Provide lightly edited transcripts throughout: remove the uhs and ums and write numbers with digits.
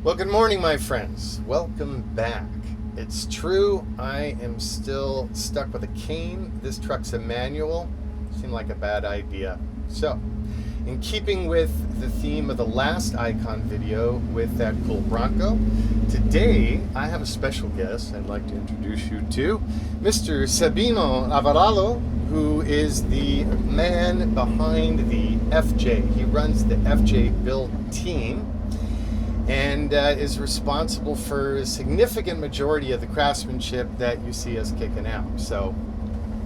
Well, good morning, my friends. Welcome back. It's true, I am still stuck with a cane. This truck's a manual. Seemed like a bad idea. So, in keeping with the theme of the last ICON video with that cool Bronco, today I have a special guest I'd like to introduce you to, Mr. Sabino Avaralo, who is the man behind the FJ. He runs the FJ build team and is responsible for a significant majority of the craftsmanship that you see us kicking out. So,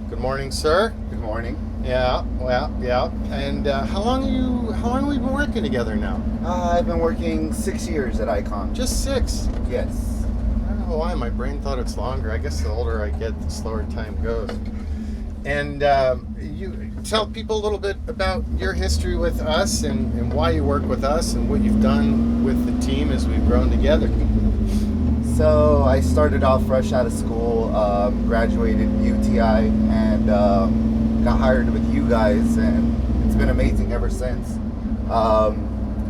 good morning, sir. Good morning. Yeah. And how long have we been working together now? I've been working 6 years at ICON. Just 6? Yes. I don't know why my brain thought it's longer. I guess the older I get, the slower time goes. And you tell people a little bit about your history with us and why you work with us and what you've done with the team as we've grown together. So I started off fresh out of school, graduated UTI, and got hired with you guys, and it's been amazing ever since.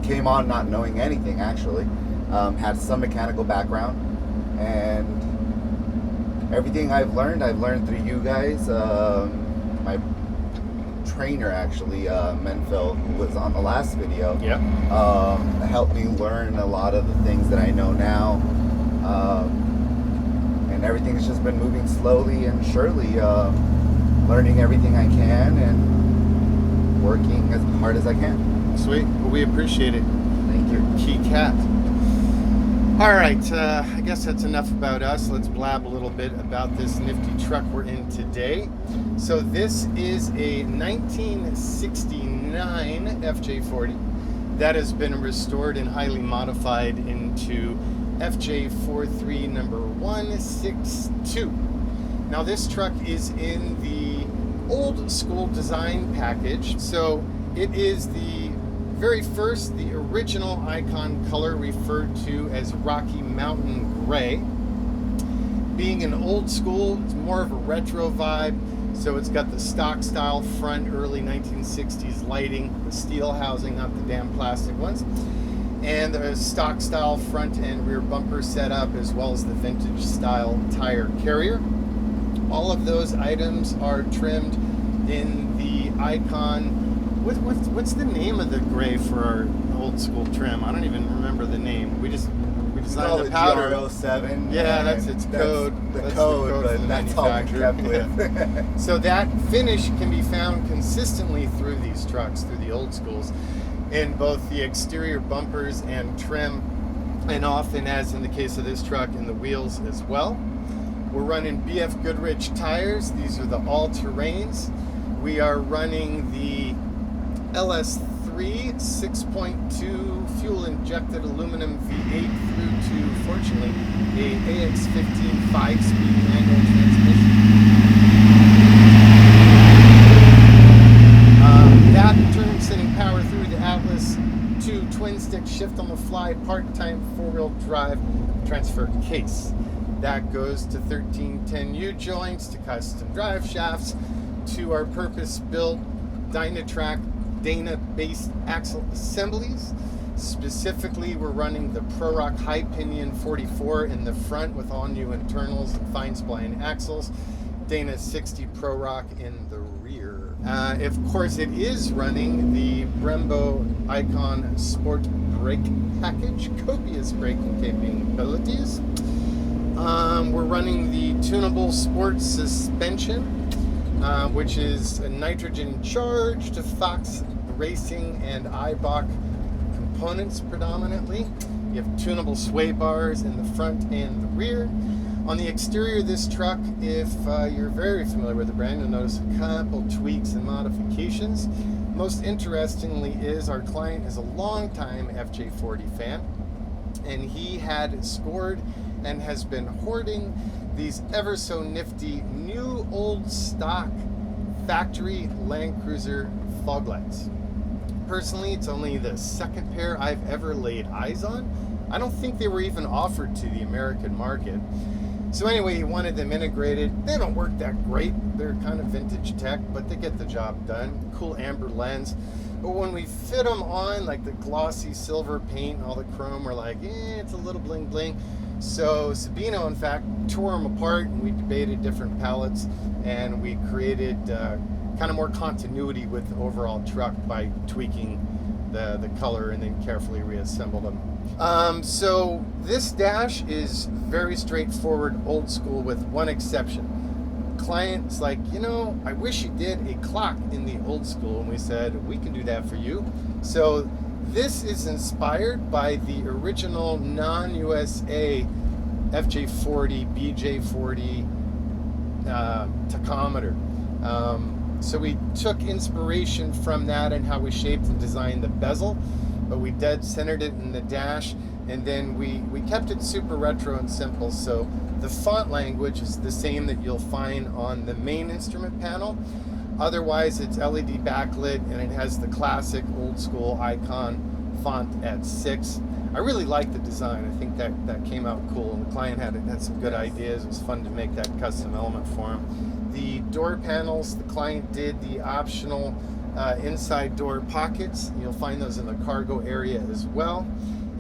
Came on not knowing anything, actually. Had some mechanical background, and everything I've learned through you guys. My trainer, actually, Menfeld, who was on the last video, helped me learn a lot of the things that I know now. And everything's just been moving slowly and surely, learning everything I can and working as hard as I can. Sweet. Well, we appreciate it. Thank you. Key cat. All right, I guess that's enough about us. Let's blab a little bit about this nifty truck we're in today. So this is a 1969 FJ40 that has been restored and highly modified into FJ43 number 162. Now this truck is in the old school design package. So it is the very first, the original ICON color referred to as Rocky Mountain Gray. Being an old school, it's more of a retro vibe. So it's got the stock style front, early 1960s lighting, the steel housing, not the damn plastic ones, and the stock style front and rear bumper setup, as well as the vintage style tire carrier. All of those items are trimmed in the ICON. What's the name of the gray for our old school trim? I don't even remember the name. We designed the powder. GR07. Yeah, that's its code. That's the code, but that's all we kept with. So that finish can be found consistently through these trucks, through the old schools, in both the exterior bumpers and trim, and often, as in the case of this truck, in the wheels as well. We're running BF Goodrich tires. These are the all-terrains. We are running the LS3 6.2 fuel-injected aluminum V8 through to, fortunately, a AX15 5-speed manual transmission. That turns sending power through the Atlas 2 twin-stick shift-on-the-fly part-time four-wheel drive transfer case. That goes to 1310 U-joints, to custom drive shafts, to our purpose-built Dynatrack Dana-based axle assemblies. Specifically, we're running the ProRock High Pinion 44 in the front with all new internals and fine spline axles. Dana 60 ProRock in the rear. Of course, it is running the Brembo ICON Sport brake package, copious braking capabilities. We're running the tunable sport suspension, which is a nitrogen charged Fox Racing and Eibach components predominantly. You have tunable sway bars in the front and the rear. On the exterior of this truck, if you're very familiar with the brand, you'll notice a couple tweaks and modifications. Most interestingly is our client is a longtime FJ40 fan, and he had scored and has been hoarding these ever so nifty new old stock factory Land Cruiser fog lights. Personally, it's only the second pair I've ever laid eyes on. I don't think they were even offered to the American market. So anyway, he wanted them integrated. They don't work that great, They're kind of vintage tech, but they get the job done. Cool amber lens. But when we fit them on, like the glossy silver paint and all the chrome, we're like, it's a little bling bling. So Sabino, in fact, tore them apart, and we debated different palettes, and we created kind of more continuity with the overall truck by tweaking the color and then carefully reassembled them. So this dash is very straightforward, old school, with one exception. Client's like, I wish you did a clock in the old school, and we said, we can do that for you. So this is inspired by the original non-USA FJ40, BJ40 tachometer. So we took inspiration from that and how we shaped and designed the bezel, but we dead centered it in the dash, and then we kept it super retro and simple. So the font language is the same that you'll find on the main instrument panel. Otherwise, it's LED backlit, and it has the classic old school ICON font at 6. I really like the design. I think that came out cool, and the client had some good ideas. It was fun to make that custom element for him. The door panels, the client did the optional inside door pockets. You'll find those in the cargo area as well.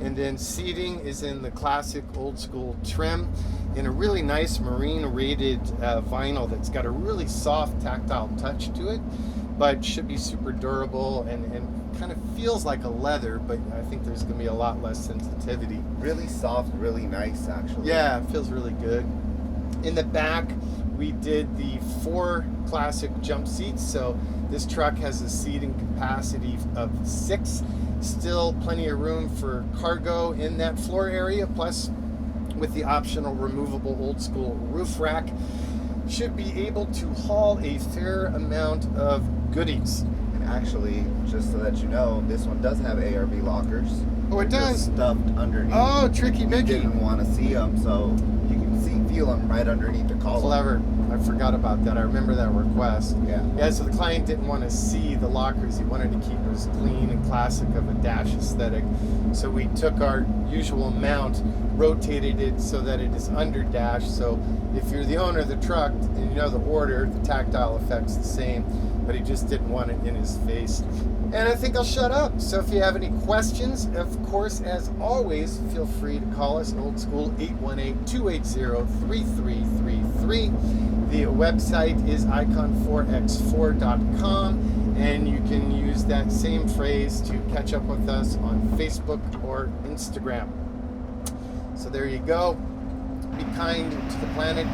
And then seating is in the classic old school trim in a really nice marine rated vinyl that's got a really soft tactile touch to it, but should be super durable and kind of feels like a leather, but I think there's going to be a lot less sensitivity. Really soft, really nice, actually. Yeah, it feels really good. In the back, we did the 4 classic jump seats, so this truck has a seating capacity of 6. Still plenty of room for cargo in that floor area, plus with the optional removable old school roof rack, should be able to haul a fair amount of goodies. And actually, just so that you know, this one does have ARB lockers. Oh, it does? They're stuffed underneath. Oh, tricky You Mickey. didn't want to see them, so you can feel them right underneath the collar. Clever. I forgot about that. I remember that request. Yeah. So the client didn't want to see the lockers. He wanted to keep it as clean and classic of a dash aesthetic. So we took our usual mount, rotated it so that it is under dash. So if you're the owner of the truck and you know the order, the tactile effect's the same, but he just didn't want it in his face. And I think I'll shut up. So if you have any questions, of course, as always, feel free to call us, old school, 818-280-3333. The website is icon4x4.com, and you can use that same phrase to catch up with us on Facebook or Instagram. So there you go. Be kind to the planet.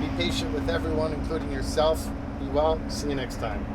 Be patient with everyone, including yourself. Be well. See you next time.